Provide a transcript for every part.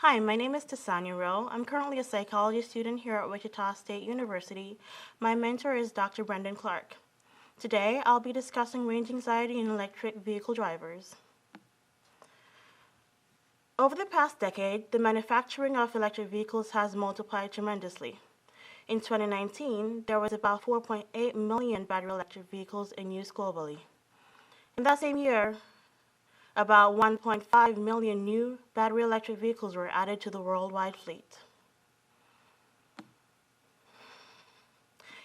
Hi, my name is Tasanya Rowe. I'm currently a psychology student here at Wichita State University. My mentor is Dr. Brendan Clark. Today, I'll be discussing range anxiety in electric vehicle drivers. Over the past decade, the manufacturing of electric vehicles has multiplied tremendously. In 2019, there was about 4.8 million battery electric vehicles in use globally. In that same year, about 1.5 million new battery electric vehicles were added to the worldwide fleet.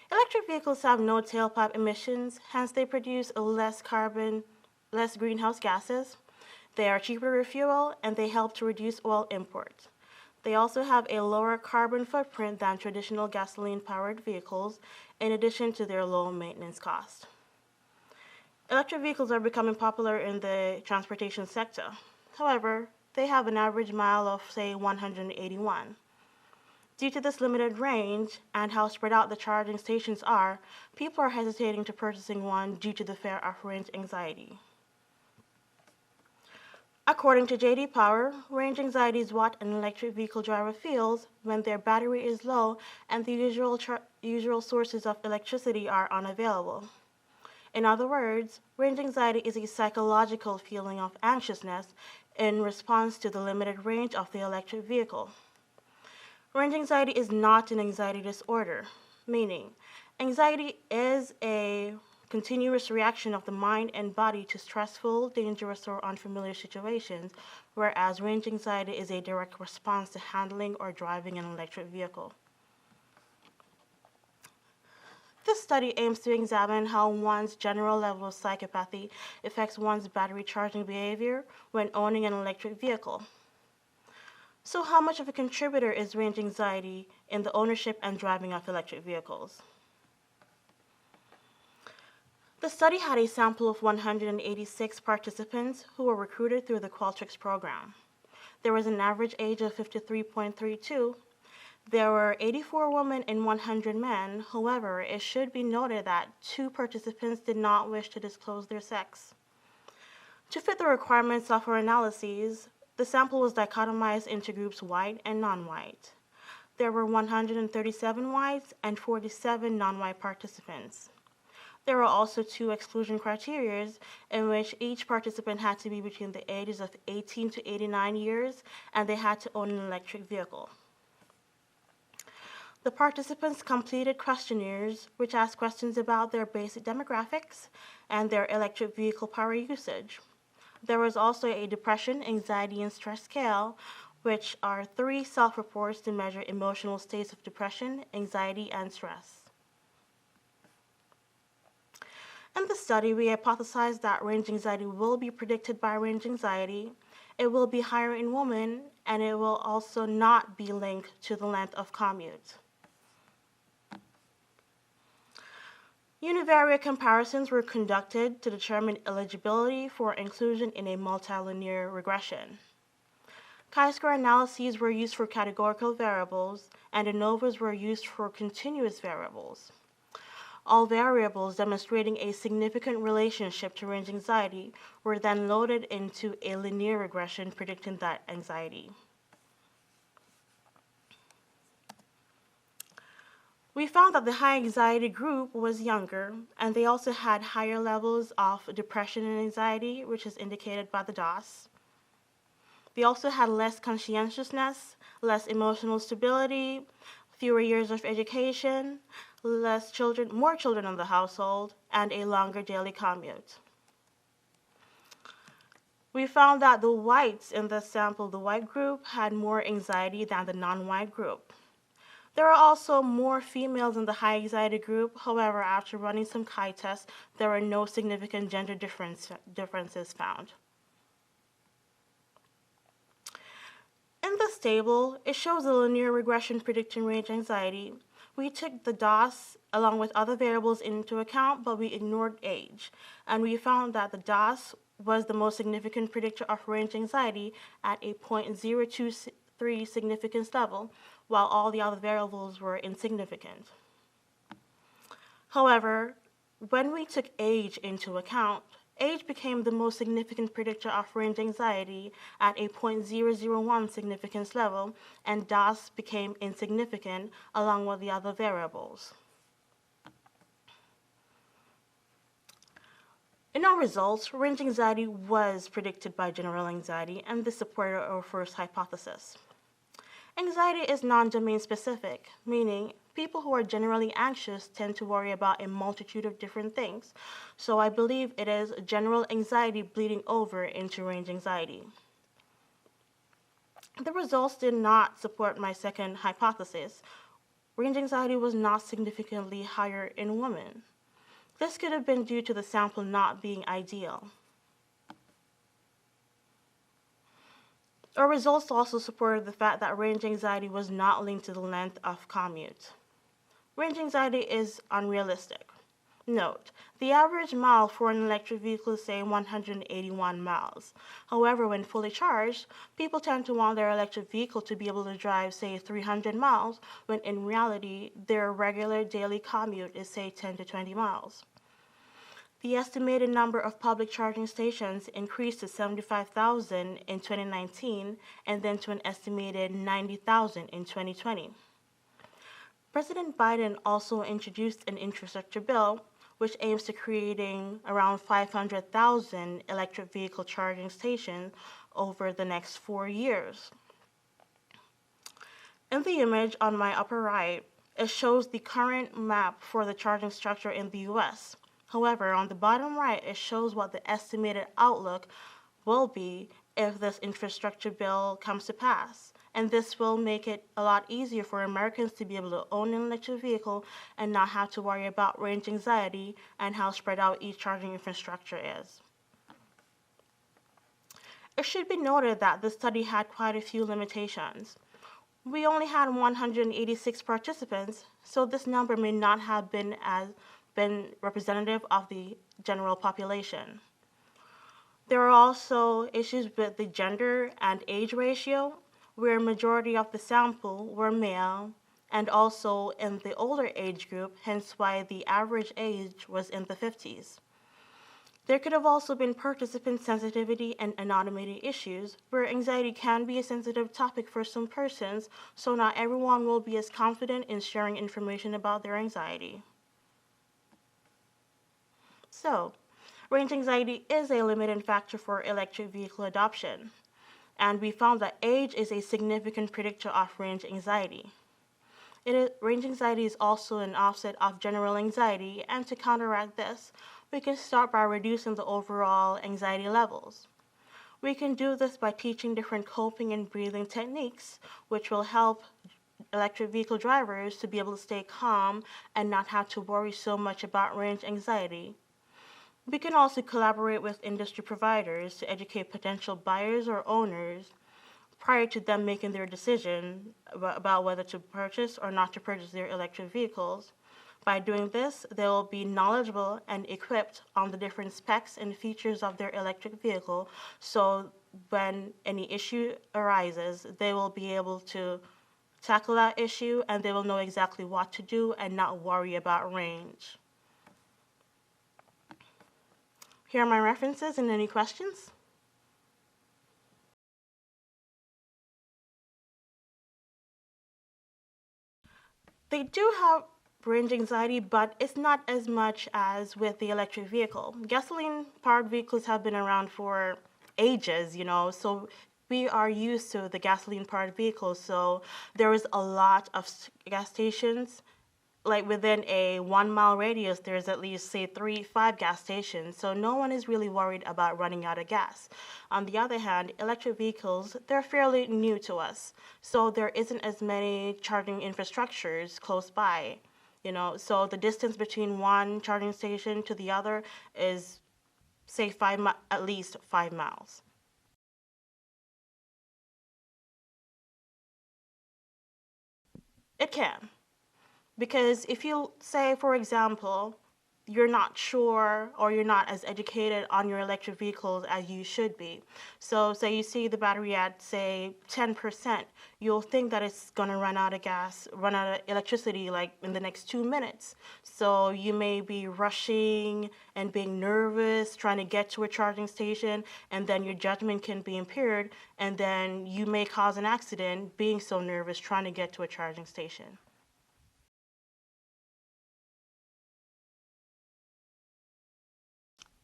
Electric vehicles have no tailpipe emissions, hence they produce less greenhouse gases. They are cheaper to refuel, and they help to reduce oil imports. They also have a lower carbon footprint than traditional gasoline-powered vehicles, in addition to their low maintenance cost. Electric vehicles are becoming popular in the transportation sector. However, they have an average mile of, say, 181. Due to this limited range and how spread out the charging stations are, people are hesitating to purchasing one due to the fear of range anxiety. According to J.D. Power, range anxiety is what an electric vehicle driver feels when their battery is low and the usual sources of electricity are unavailable. In other words, range anxiety is a psychological feeling of anxiousness in response to the limited range of the electric vehicle. Range anxiety is not an anxiety disorder, meaning anxiety is a continuous reaction of the mind and body to stressful, dangerous, or unfamiliar situations, whereas range anxiety is a direct response to handling or driving an electric vehicle. This study aims to examine how one's general level of psychopathy affects one's battery charging behavior when owning an electric vehicle. So how much of a contributor is range anxiety in the ownership and driving of electric vehicles? The study had a sample of 186 participants who were recruited through the Qualtrics program. There was an average age of 53.32. There were 84 women and 100 men. However, it should be noted that 2 participants did not wish to disclose their sex. To fit the requirements of our analyses, the sample was dichotomized into groups white and non-white. There were 137 whites and 47 non-white participants. There were also 2 exclusion criteria in which each participant had to be between the ages of 18 to 89 years and they had to own an electric vehicle. The participants completed questionnaires which asked questions about their basic demographics and their electric vehicle power usage. There was also a depression, anxiety, and stress scale, which are 3 self-reports to measure emotional states of depression, anxiety, and stress. In the study, we hypothesized that range anxiety will be predicted by range anxiety, it will be higher in women, and it will also not be linked to the length of commute. Univariate comparisons were conducted to determine eligibility for inclusion in a multilinear regression. Chi-square analyses were used for categorical variables, and ANOVAs were used for continuous variables. All variables demonstrating a significant relationship to range anxiety were then loaded into a linear regression predicting that anxiety. We found that the high anxiety group was younger, and they also had higher levels of depression and anxiety, which is indicated by the DOS. They also had less conscientiousness, less emotional stability, fewer years of education, more children in the household, and a longer daily commute. We found that the whites in the sample, the white group, had more anxiety than the non-white group. There are also more females in the high anxiety group. However, after running some chi tests, there were no significant gender differences found. In this table, it shows a linear regression predicting range anxiety. We took the DOS along with other variables into account, but we ignored age. And we found that the DOS was the most significant predictor of range anxiety at a 0.023 significance level, while all the other variables were insignificant. However, when we took age into account, Age became the most significant predictor of range anxiety at a 0.001 significance level, and DAS became insignificant along with the other variables. In our results, range anxiety was predicted by general anxiety, and this supported our first hypothesis. Anxiety is non-domain specific, meaning people who are generally anxious tend to worry about a multitude of different things, so I believe it is general anxiety bleeding over into range anxiety. The results did not support my second hypothesis. Range anxiety was not significantly higher in women. This could have been due to the sample not being ideal. Our results also supported the fact that range anxiety was not linked to the length of commute. Range anxiety is unrealistic. Note, the average mile for an electric vehicle is, say, 181 miles. However, when fully charged, people tend to want their electric vehicle to be able to drive, say, 300 miles, when in reality, their regular daily commute is, say, 10 to 20 miles. The estimated number of public charging stations increased to 75,000 in 2019 and then to an estimated 90,000 in 2020. President Biden also introduced an infrastructure bill which aims to creating around 500,000 electric vehicle charging stations over the next 4 years. In the image on my upper right, it shows the current map for the charging structure in the US. However, on the bottom right, it shows what the estimated outlook will be if this infrastructure bill comes to pass. And this will make it a lot easier for Americans to be able to own an electric vehicle and not have to worry about range anxiety and how spread out each charging infrastructure is. It should be noted that this study had quite a few limitations. We only had 186 participants, so this number may not have been representative of the general population. There are also issues with the gender and age ratio, where a majority of the sample were male, and also in the older age group, hence why the average age was in the 50s. There could have also been participant sensitivity and anonymity issues, where anxiety can be a sensitive topic for some persons, so not everyone will be as confident in sharing information about their anxiety. So, range anxiety is a limiting factor for electric vehicle adoption, and we found that age is a significant predictor of range anxiety. Range anxiety is also an offset of general anxiety, and to counteract this, we can start by reducing the overall anxiety levels. We can do this by teaching different coping and breathing techniques, which will help electric vehicle drivers to be able to stay calm and not have to worry so much about range anxiety. We can also collaborate with industry providers to educate potential buyers or owners prior to them making their decision about whether to purchase or not to purchase their electric vehicles. By doing this, they will be knowledgeable and equipped on the different specs and features of their electric vehicle, so when any issue arises, they will be able to tackle that issue and they will know exactly what to do and not worry about range. Here are my references and any questions. They do have range anxiety, but it's not as much as with the electric vehicle. Gasoline-powered vehicles have been around for ages, so we are used to the gasoline-powered vehicles, so there is a lot of gas stations. Like within a 1 mile radius, there's at least, say, 3-5 gas stations, so no one is really worried about running out of gas. On the other hand, electric vehicles, they're fairly new to us, so there isn't as many charging infrastructures close by, so the distance between one charging station to the other is, say, at least 5 miles. It can. Because if you say, for example, you're not sure or you're not as educated on your electric vehicles as you should be. So say you see the battery at, say, 10%, you'll think that it's going to run out of gas, run out of electricity like in the next 2 minutes. So you may be rushing and being nervous, trying to get to a charging station, and then your judgment can be impaired, and then you may cause an accident being so nervous trying to get to a charging station.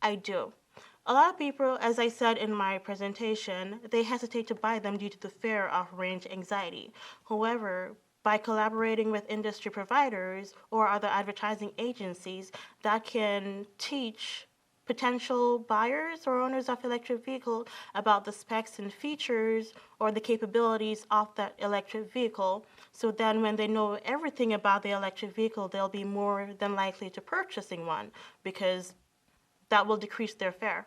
I do. A lot of people, as I said in my presentation, they hesitate to buy them due to the fear of range anxiety. However, by collaborating with industry providers or other advertising agencies that can teach potential buyers or owners of electric vehicle about the specs and features or the capabilities of that electric vehicle, so then when they know everything about the electric vehicle, they'll be more than likely to purchasing one because that will decrease their fare.